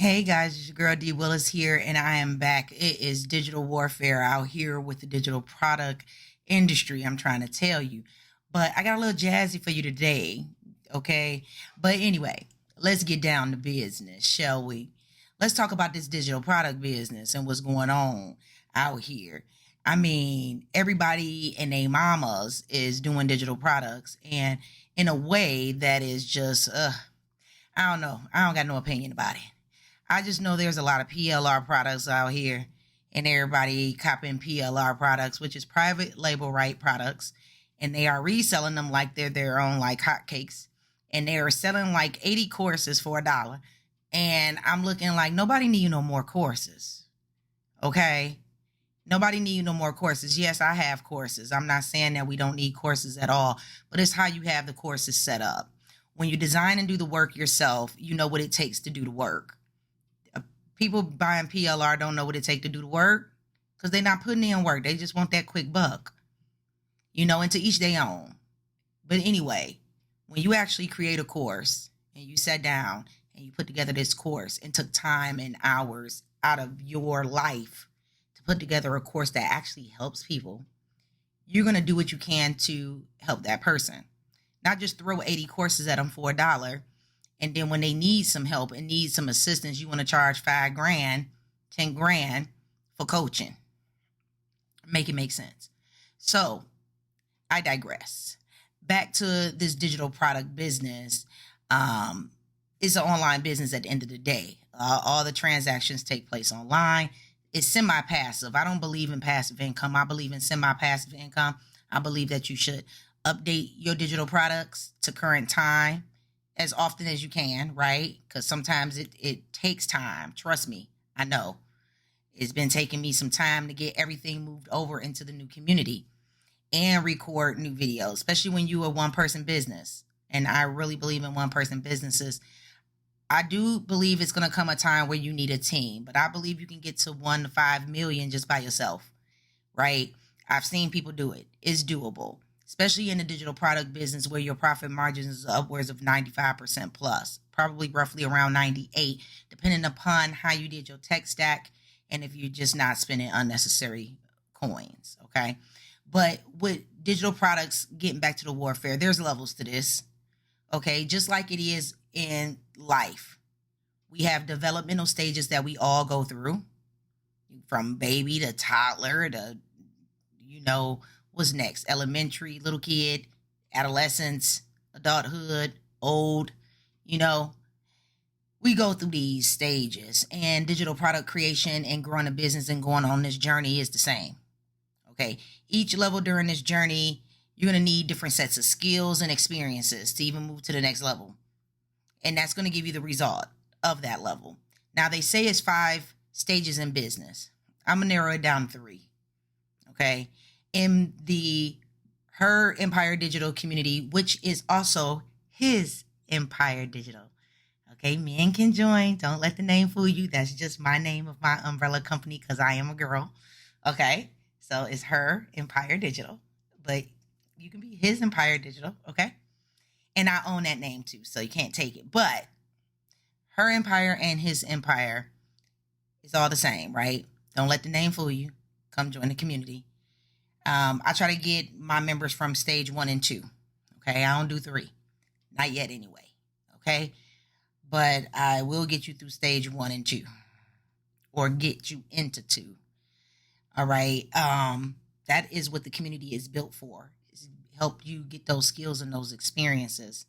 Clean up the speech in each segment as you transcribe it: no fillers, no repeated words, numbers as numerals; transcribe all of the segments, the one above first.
Hey guys, it's your girl D Willis here, and I am back. It is digital warfare out here with the digital product industry, I'm trying to tell you. But I got a little jazzy for you today, okay? But anyway, let's get down to business, shall we? Let's talk about this digital product business and what's going on out here. I mean, everybody and their mamas is doing digital products, and in a way that is just, I don't know. I don't got no opinion about it. I just know there's a lot of PLR products out here, and everybody copying PLR products, which is private label right products, and they are reselling them like they're their own, like hotcakes, and they are selling like 80 courses for $1. And I'm looking like, nobody need no more courses, okay? Nobody need no more courses. Yes, I have courses. I'm not saying that we don't need courses at all, but it's how you have the courses set up. When you design and do the work yourself, you know what it takes to do the work. People buying PLR don't know what it takes to do the work because they're not putting in work. They just want that quick buck, and to each their own. But anyway, when you actually create a course and you sat down and you put together this course and took time and hours out of your life to put together a course that actually helps people, you're going to do what you can to help that person. Not just throw 80 courses at them for $1. And then when they need some help and need some assistance, you want to charge $5,000, $10,000 for coaching. Make it make sense. So I digress. Back to this digital product business. It's an online business at the end of the day. All the transactions take place online. It's semi-passive. I don't believe in passive income. I believe in semi-passive income. I believe that you should update your digital products to current time as often as you can, right? Because sometimes it takes time. Trust me, I know. It's been taking me some time to get everything moved over into the new community and record new videos, especially when you are one-person business. And I really believe in one-person businesses. I do believe it's going to come a time where you need a team, but I believe you can get to 1 to 5 million just by yourself, right? I've seen people do it. It's doable, especially in the digital product business where your profit margins is upwards of 95% plus, probably roughly around 98, depending upon how you did your tech stack and if you're just not spending unnecessary coins, okay? But with digital products, getting back to the warfare, there's levels to this, okay? Just like it is in life. We have developmental stages that we all go through, from baby to toddler to, what's next? Elementary, little kid, adolescence, adulthood, old, we go through these stages, and digital product creation and growing a business and going on this journey is the same. Okay. Each level during this journey, you're going to need different sets of skills and experiences to even move to the next level. And that's going to give you the result of that level. Now, they say it's 5 stages in business. I'm going to narrow it down to 3. Okay. In the HerMpire Digital Community, which is also HisMpire Digital. Okay, men can join. Don't let the name fool you. That's just my name of my umbrella company because I am a girl. Okay, so it's HerMpire Digital, but you can be HisMpire Digital. Okay, and I own that name too, so you can't take it. But HerMpire and HisMpire is all the same, right? Don't let the name fool you. Come join the community. I try to get my members from stage 1 and 2. Okay, I don't do 3, not yet anyway. Okay, but I will get you through stage 1 and 2, or get you into 2. All right, that is what the community is built for. Is help you get those skills and those experiences.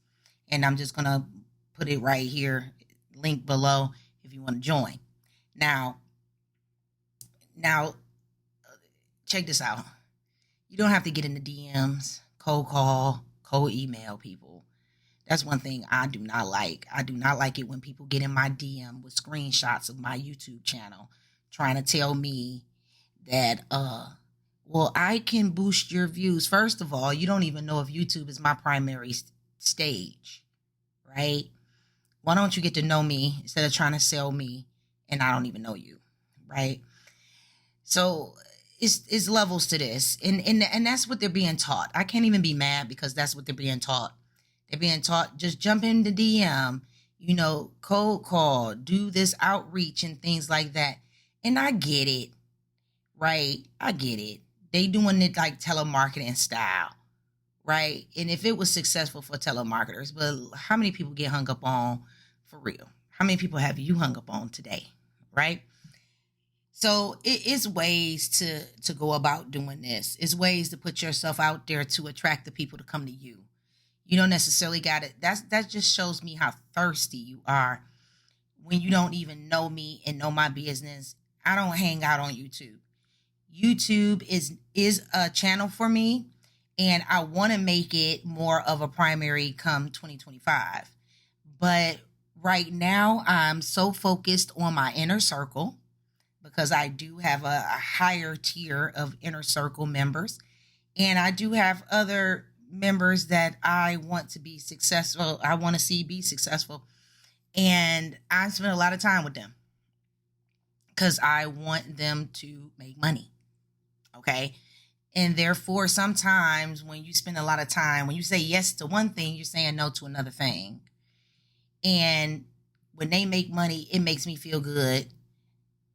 And I'm just gonna put it right here, link below if you want to join. Now, check this out. You don't have to get in the DMs, cold call, cold email people. That's one thing I do not like. I do not like it when people get in my DM with screenshots of my YouTube channel trying to tell me that, well, I can boost your views. First of all, you don't even know if YouTube is my primary stage, right? Why don't you get to know me instead of trying to sell me and I don't even know you, right? So it's levels to this, and that's what they're being taught. I can't even be mad because that's what they're being taught. They're being taught, just jump in the DM cold call, do this outreach and things like that. And I get it, right? I get it. They doing it like telemarketing style, right? And if it was successful for telemarketers, but how many people get hung up on for real? How many people have you hung up on today, right? So it is ways to go about doing this. It's ways to put yourself out there to attract the people to come to you. You don't necessarily got it. That just shows me how thirsty you are when you don't even know me and know my business. I don't hang out on YouTube. YouTube is a channel for me, and I want to make it more of a primary come 2025. But right now, I'm so focused on my inner circle because I do have a higher tier of inner circle members, and I do have other members that I want to be successful. I want to see be successful, and I spend a lot of time with them because I want them to make money. Okay. And therefore, sometimes when you spend a lot of time, when you say yes to one thing, you're saying no to another thing. And when they make money, it makes me feel good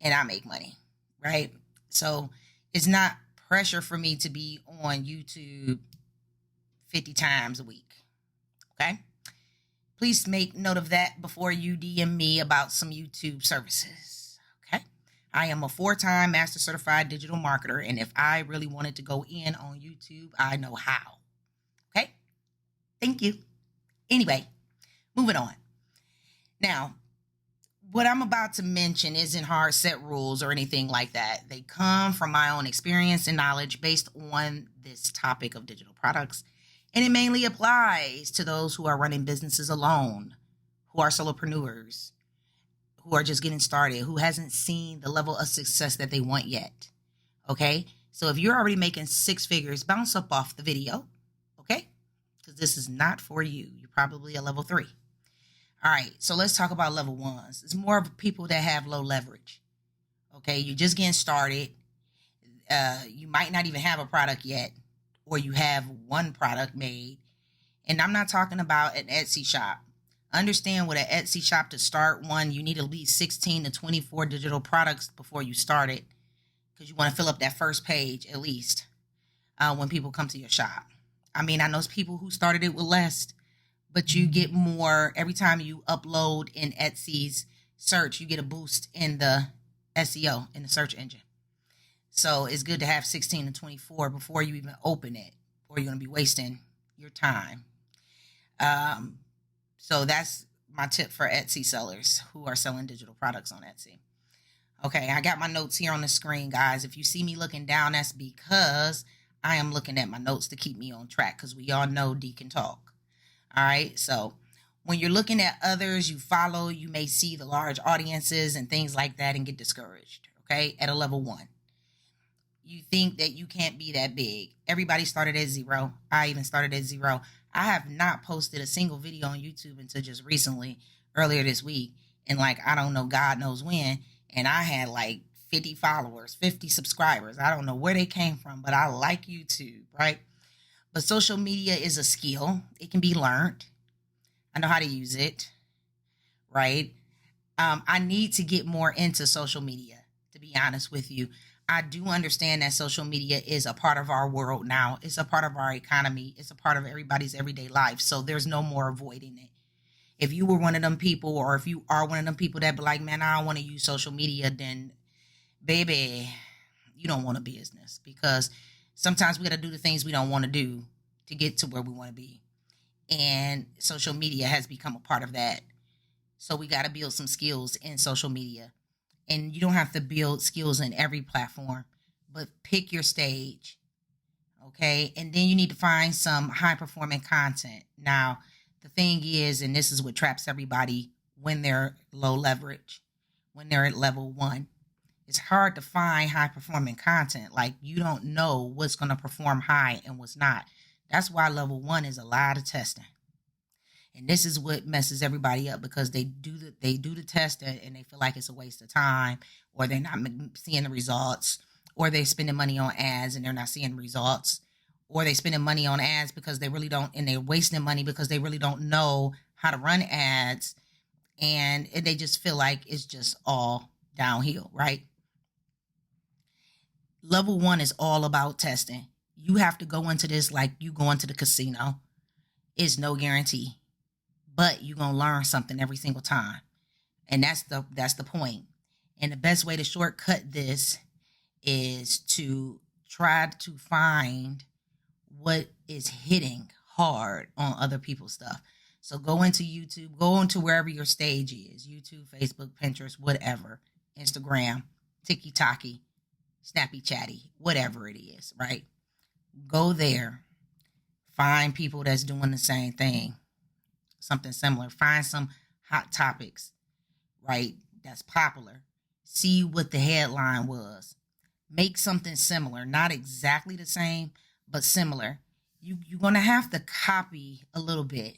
and I make money, right? So it's not pressure for me to be on YouTube 50 times a week. Okay. Please make note of that before you DM me about some YouTube services. I am a 4-time Master Certified Digital Marketer, and if I really wanted to go in on YouTube, I know how. Okay? Thank you. Anyway, moving on. Now, what I'm about to mention isn't hard set rules or anything like that. They come from my own experience and knowledge based on this topic of digital products, and it mainly applies to those who are running businesses alone, who are solopreneurs, who are just getting started, who hasn't seen the level of success that they want yet. Okay? So if you're already making 6 figures, bounce up off the video. Okay? Because this is not for you. You're probably a level 3. All right. So let's talk about level 1s. It's more of people that have low leverage. Okay? You're just getting started. You might not even have a product yet, or you have one product made. And I'm not talking about an Etsy shop. Understand with an Etsy shop, to start one, you need at least 16 to 24 digital products before you start it, because you want to fill up that first page at least when people come to your shop. I mean, I know people who started it with less, but you get more every time you upload in Etsy's search. You get a boost in the SEO, in the search engine. So it's good to have 16 to 24 before you even open it, or you're going to be wasting your time. So that's my tip for Etsy sellers who are selling digital products on Etsy. Okay, I got my notes here on the screen, guys. If you see me looking down, that's because I am looking at my notes to keep me on track, because we all know D can talk. All right, so when you're looking at others you follow, you may see the large audiences and things like that and get discouraged, okay, at a level 1. You think that you can't be that big. Everybody started at 0. I even started at 0. I have not posted a single video on YouTube until just recently, earlier this week. And I don't know, God knows when. And I had 50 followers, 50 subscribers. I don't know where they came from, but I like YouTube, right? But social media is a skill. It can be learned. I know how to use it, right? I need to get more into social media, to be honest with you. I do understand that social media is a part of our world now. It's a part of our economy. It's a part of everybody's everyday life. So there's no more avoiding it. If you were one of them people, or if you are one of them people that be like, man, I don't want to use social media, then baby, you don't want a business, because sometimes we got to do the things we don't want to do to get to where we want to be. And social media has become a part of that. So we got to build some skills in social media. And you don't have to build skills in every platform, but pick your stage, okay? And then you need to find some high-performing content. Now, the thing is, and this is what traps everybody when they're low leverage, when they're at level 1, it's hard to find high-performing content. You don't know what's going to perform high and what's not. That's why level 1 is a lot of testing. And this is what messes everybody up, because they do the test and they feel like it's a waste of time, or they're not seeing the results, or they're spending money on ads and they're not seeing results, or they're spending money on ads because they really don't, and they're wasting money because they really don't know how to run ads, and they just feel like it's just all downhill, right? Level 1 is all about testing. You have to go into this like you go into the casino. It's no guarantee, but you're going to learn something every single time. And that's the point. And the best way to shortcut this is to try to find what is hitting hard on other people's stuff. So go into YouTube, go into wherever your stage is, YouTube, Facebook, Pinterest, whatever, Instagram, TikTok, Snappy Chatty, whatever it is, right? Go there, find people that's doing the same thing, something similar. Find some hot topics, right, that's popular. See what the headline was. Make something similar, not exactly the same, but similar. You're going to have to copy a little bit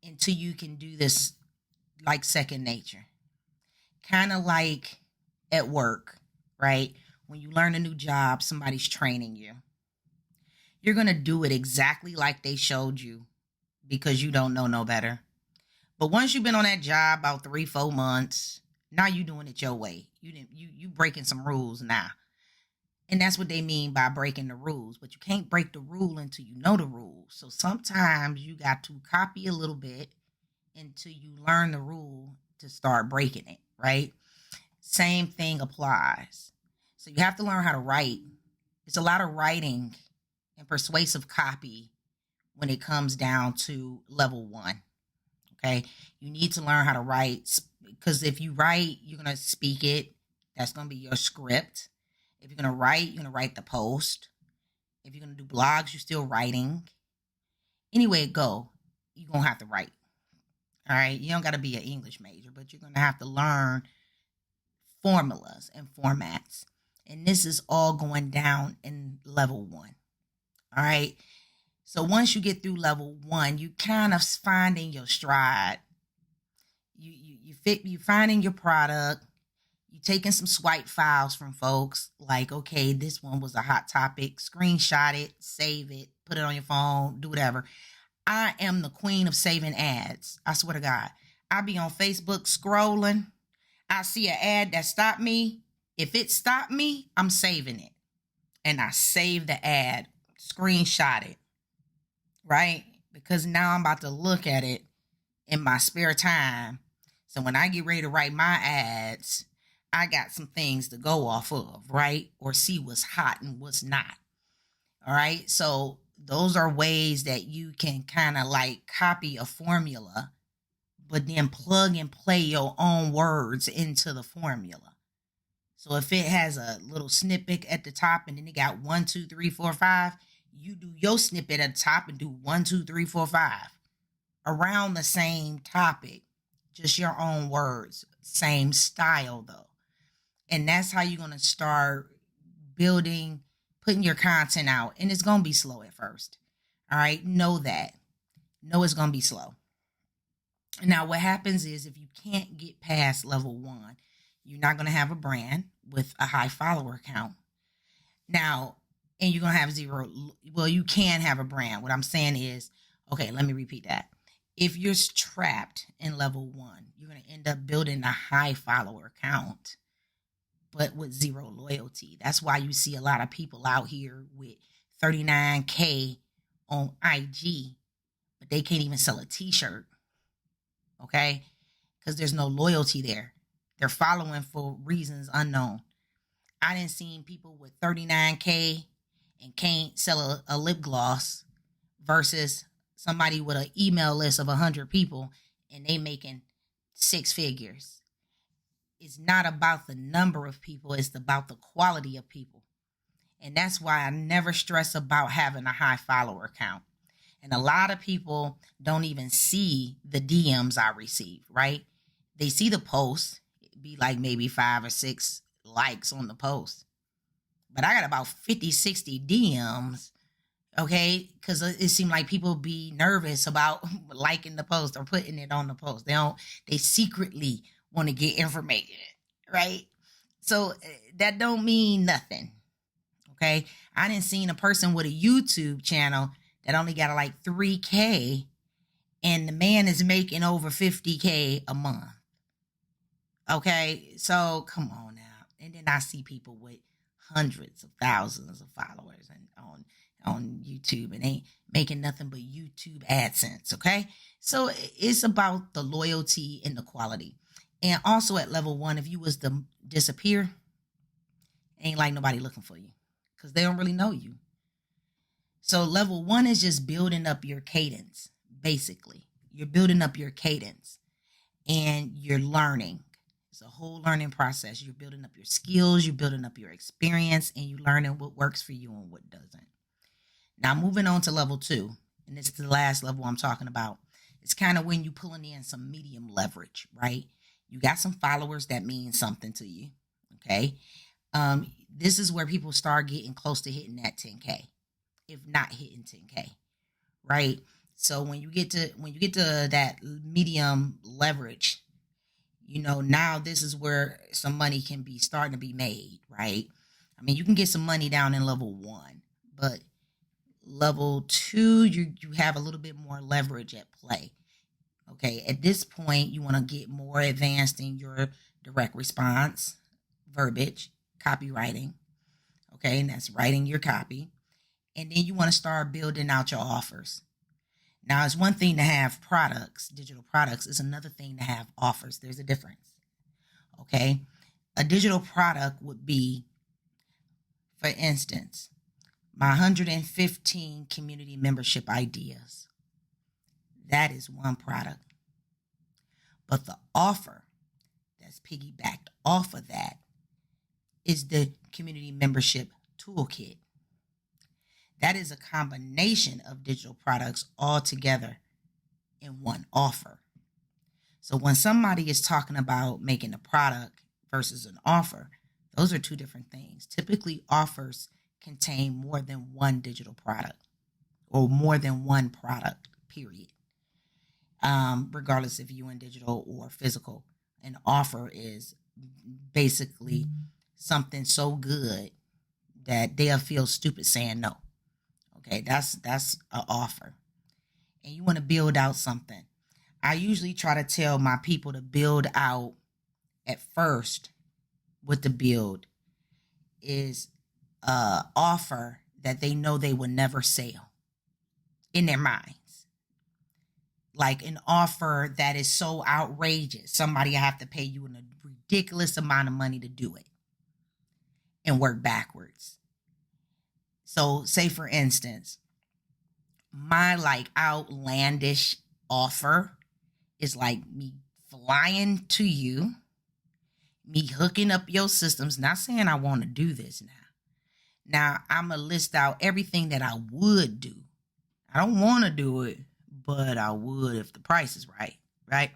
until you can do this like second nature. Kind of like at work, right? When you learn a new job, somebody's training you. You're going to do it exactly like they showed you because you don't know no better. But once you've been on that job about 3-4 months, now you're doing it your way. You breaking some rules now. And that's what they mean by breaking the rules. But you can't break the rule until you know the rules. So sometimes you got to copy a little bit until you learn the rule to start breaking it, right? Same thing applies. So you have to learn how to write. It's a lot of writing and persuasive copy when it comes down to level 1. Okay? You need to learn how to write, because if you write, you're going to speak it. That's going to be your script. If you're going to write, you're going to write the post. If you're going to do blogs, you're still writing. Anyway it go, you're going to have to write. All right? You don't got to be an English major, but you're going to have to learn formulas and formats. And this is all going down in level 1. All right? So once you get through level 1, you kind of finding your stride. You finding your product. You taking some swipe files from folks, like, okay, this one was a hot topic. Screenshot it, save it, put it on your phone, do whatever. I am the queen of saving ads. I swear to God. I be on Facebook scrolling. I see an ad that stopped me. If it stopped me, I'm saving it. And I save the ad, screenshot it, right? Because now I'm about to look at it in my spare time. So when I get ready to write my ads, I got some things to go off of, right? Or see what's hot and what's not. All right. So those are ways that you can kind of like copy a formula, but then plug and play your own words into the formula. So if it has a little snippet at the top and then it got 1, 2, 3, 4, 5, you do your snippet at the top and do 1, 2, 3, 4, 5 around the same topic, just your own words, same style though. And that's how you're going to start building, putting your content out. And it's going to be slow at first. All right. Know that. Know it's going to be slow. Now, what happens is if you can't get past level 1, you're not going to have a brand with a high follower count. Now, and you're going to have zero. Well, you can have a brand. What I'm saying is, okay, let me repeat that. If you're trapped in level 1, you're going to end up building a high follower count, but with zero loyalty. That's why you see a lot of people out here with 39K on IG, but they can't even sell a t-shirt. Okay? Because there's no loyalty there. They're following for reasons unknown. I didn't see people with 39K and can't sell a lip gloss versus somebody with an email list of 100 people and they making 6 figures. It's not about the number of people. It's about the quality of people. And that's why I never stress about having a high follower count. And a lot of people don't even see the DMs I receive, right? They see the post. It'd be like maybe 5 or 6 likes on the post. But I got about 50, 60 DMs, okay? Because it seemed like people be nervous about liking the post or putting it on the post. They secretly want to get information, right? So that don't mean nothing, okay? I didn't see a person with a YouTube channel that only got like 3K and the man is making over 50K a month. Okay, so come on now. And then I see people with hundreds of thousands of followers and on YouTube and ain't making nothing but YouTube AdSense. Okay, so it's about the loyalty and the quality. And also at level 1, if you was to disappear, ain't like nobody looking for you because they don't really know you. So level 1 is just building up your cadence. Basically, you're building up your cadence and you're learning. It's a whole learning process. You're building up your skills, you're building up your experience, and you're learning what works for you and what doesn't. Now, moving on to level 2, and this is the last level I'm talking about. It's kind of when you're pulling in some medium leverage, right? You got some followers that mean something to you, okay? This is where people start getting close to hitting that 10K, if not hitting 10K, right? So when you get to that medium leverage, you know, now this is where some money can be starting to be made, right? I mean, you can get some money down in level 1, but level 2, you have a little bit more leverage at play. Okay, at this point, you want to get more advanced in your direct response, verbiage, copywriting. Okay, and that's writing your copy. And then you want to start building out your offers. Now, it's one thing to have products, digital products. It's another thing to have offers. There's a difference. Okay, a digital product would be, for instance, my 115 community membership ideas. That is one product. But the offer that's piggybacked off of that is the community membership toolkit. That is a combination of digital products all together in one offer. So when somebody is talking about making a product versus an offer, those are two different things. Typically, offers contain more than one digital product or more than one product, period. Regardless if you're in digital or physical. An offer is basically something so good that they'll feel stupid saying no. Okay, that's an offer. And you want to build out something. I usually try to tell my people to build out at first with the build is a offer that they know they will never sell in their minds. Like an offer that is so outrageous, somebody have to pay you a ridiculous amount of money to do it and work backwards. So say for instance, my like outlandish offer is like me flying to you, me hooking up your systems. Not saying I want to do this now. Now I'm going to list out everything that I would do. I don't want to do it, but I would if the price is right, right?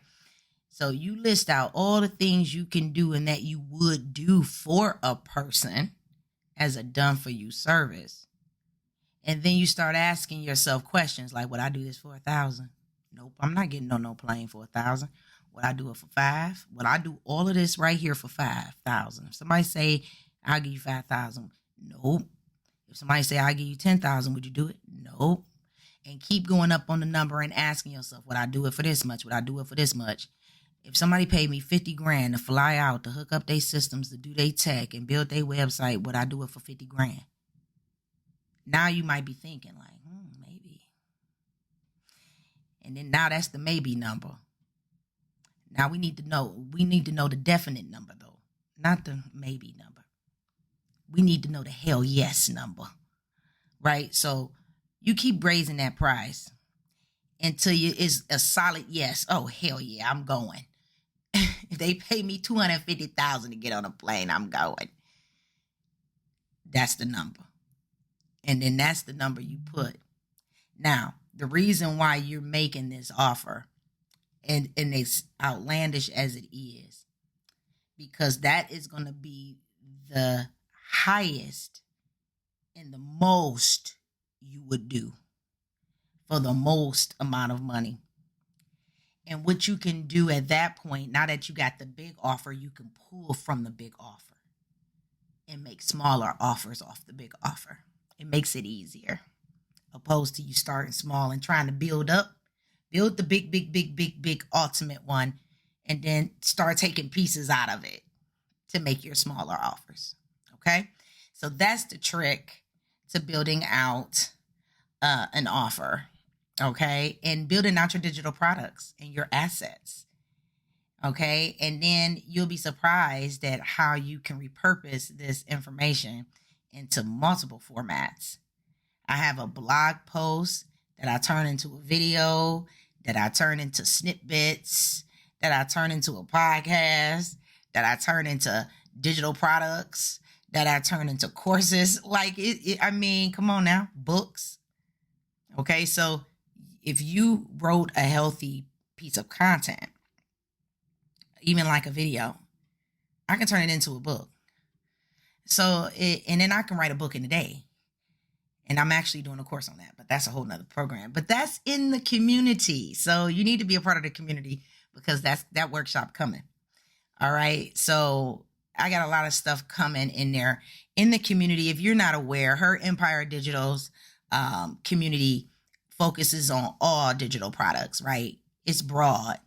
So you list out all the things you can do and that you would do for a person as a done for you service. And then you start asking yourself questions like, would I do this for 1,000? Nope, I'm not getting on no plane for 1,000. Would I do it for 5? Would I do all of this right here for 5,000? If somebody say, I'll give you 5,000. Nope. If somebody say, I'll give you 10,000, would you do it? Nope. And keep going up on the number and asking yourself, would I do it for this much? Would I do it for this much? If somebody paid me 50 grand to fly out, to hook up their systems, to do their tech and build their website, would I do it for 50 grand? Now you might be thinking like, maybe. And then now that's the maybe number. Now we need to know the definite number though, not the maybe number. We need to know the hell yes number, right? So you keep raising that price until it's a solid yes. Oh, hell yeah, I'm going. If they pay me $250,000 to get on a plane, I'm going. That's the number. And then that's the number you put. Now, the reason why you're making this offer, and as outlandish as it is, because that is going to be the highest and the most you would do for the most amount of money. And what you can do at that point, now that you got the big offer, you can pull from the big offer and make smaller offers off the big offer. It makes it easier, opposed to you starting small and trying to build up. Build the big ultimate one, and then start taking pieces out of it to make your smaller offers. Okay. So that's the trick to building out an offer. Okay. And building out your digital products and your assets. Okay. And then you'll be surprised at how you can repurpose this information into multiple formats. I have a blog post that I turn into a video, that I turn into snippets, that I turn into a podcast, that I turn into digital products, that I turn into courses. Like, I mean, come on now, books. Okay, so if you wrote a healthy piece of content, even like a video, I can turn it into a book. So, and then I can write a book in a day. And I'm actually doing a course on that, but that's a whole nother program. But that's in the community. So you need to be a part of the community because that's that workshop coming. All right. So I got a lot of stuff coming in there in the community. If you're not aware, HerMpire Digital's community focuses on all digital products, right? It's broad.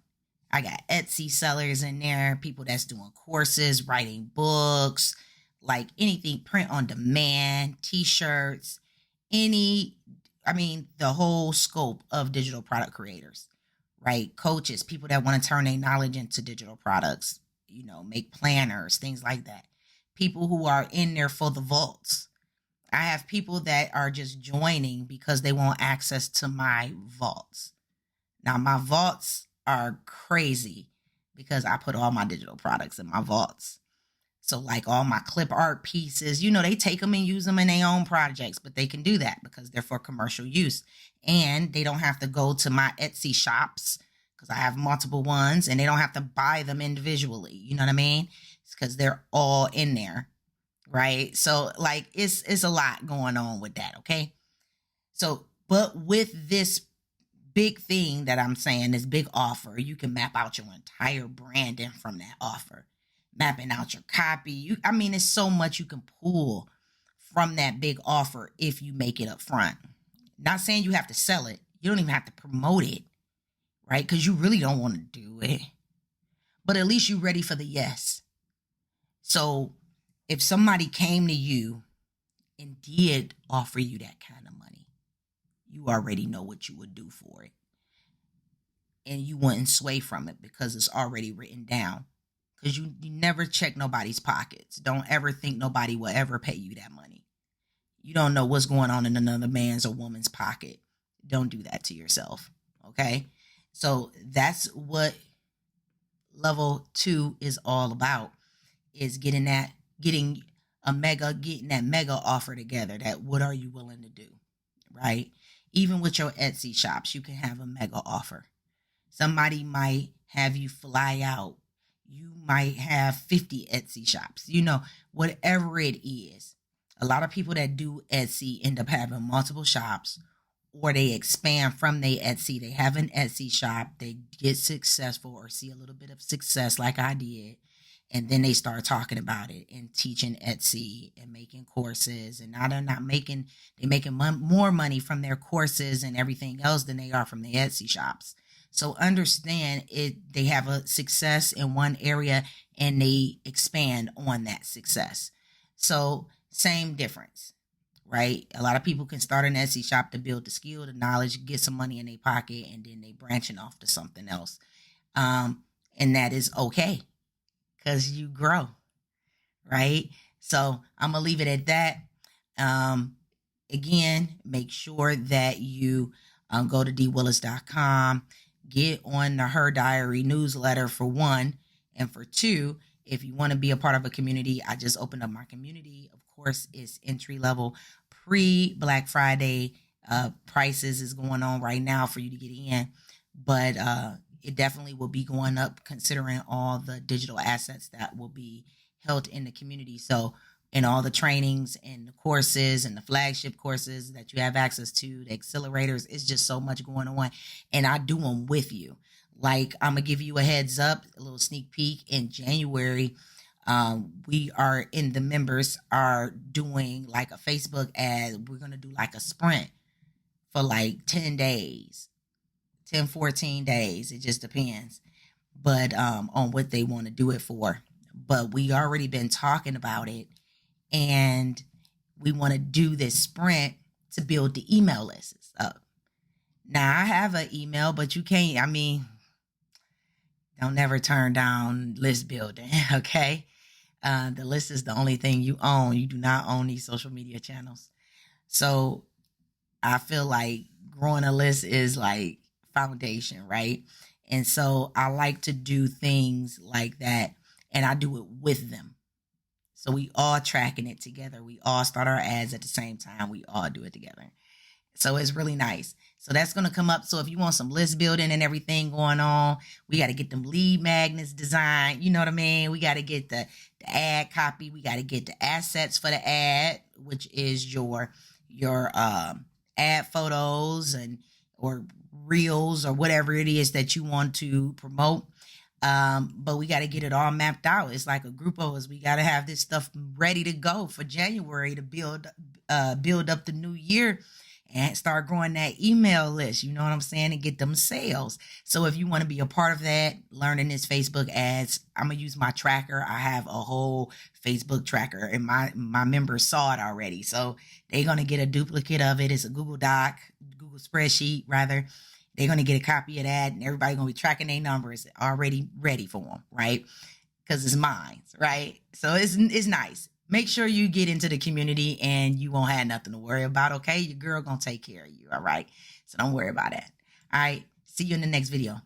I got Etsy sellers in there, people that's doing courses, writing books, like anything, print on demand, t-shirts, the whole scope of digital product creators, right? Coaches, people that want to turn their knowledge into digital products, make planners, things like that. People who are in there for the vaults. I have people that are just joining because they want access to my vaults. Now, my vaults are crazy because I put all my digital products in my vaults. So like all my clip art pieces, they take them and use them in their own projects, but they can do that because they're for commercial use. And they don't have to go to my Etsy shops because I have multiple ones, and they don't have to buy them individually. You know what I mean? It's because they're all in there, right? So like it's a lot going on with that, okay? So, but with this big thing that I'm saying, this big offer, you can map out your entire branding from that offer. Mapping out your copy. It's so much you can pull from that big offer if you make it up front. Not saying you have to sell it. You don't even have to promote it, right? Because you really don't want to do it. But at least you're ready for the yes. So if somebody came to you and did offer you that kind of money, you already know what you would do for it. And you wouldn't sway from it because it's already written down. Because you never check nobody's pockets. Don't ever think nobody will ever pay you that money. You don't know what's going on in another man's or woman's pocket. Don't do that to yourself. Okay? So that's what level 2 is all about, is getting that mega offer together. That what are you willing to do? Right? Even with your Etsy shops, you can have a mega offer. Somebody might have you fly out. You might have 50 Etsy shops, whatever it is. A lot of people that do Etsy end up having multiple shops, or they expand from their Etsy. They have an Etsy shop, they get successful or see a little bit of success like I did. And then they start talking about it and teaching Etsy and making courses. And now they're making more money from their courses and everything else than they are from the Etsy shops. So understand it. They have a success in one area and they expand on that success. So same difference, right? A lot of people can start an Etsy shop to build the skill, the knowledge, get some money in their pocket, and then they branching off to something else. And that is okay because you grow, right? So I'm going to leave it at that. Again, make sure that you go to dwillis.com. Get on the Her Diary newsletter for one. And for two, if you want to be a part of a community, I just opened up my community. Of course, it's entry level. Pre-Black Friday prices is going on right now for you to get in. But it definitely will be going up considering all the digital assets that will be held in the community. So in all the trainings and the courses and the flagship courses that you have access to, the accelerators, it's just so much going on. And I do them with you. Like, I'm going to give you a heads up, a little sneak peek. In January, we are in the members are doing like a Facebook ad. We're going to do like a sprint for like 10 days 10, 14 days. It just depends. But on what they want to do it for. But we already been talking about it, and we want to do this sprint to build the email lists up. Now I have an email, but you can't, I mean, don't never turn down list building, okay? The list is the only thing you own. You do not own these social media channels. So I feel like growing a list is like foundation, right? And so I like to do things like that, and I do it with them. So we all tracking it together. We all start our ads at the same time. We all do it together. So it's really nice. So that's going to come up. So if you want some list building and everything going on, we got to get them lead magnets designed. You know what I mean? We got to get the ad copy. We got to get the assets for the ad, which is your ad photos and or reels or whatever it is that you want to promote. But we got to get it all mapped out. It's like a group of us. We got to have this stuff ready to go for January to build up the new year and start growing that email list. You know what I'm saying? And get them sales. So if you want to be a part of that, learning this Facebook ads, I'm going to use my tracker. I have a whole Facebook tracker, and my members saw it already. So they're going to get a duplicate of it. It's a Google spreadsheet rather. They're going to get a copy of that, and everybody's going to be tracking their numbers already ready for them, right? Because it's mine, right? So it's nice. Make sure you get into the community, and you won't have nothing to worry about, okay? Your girl going to take care of you, all right? So don't worry about that. All right. See you in the next video.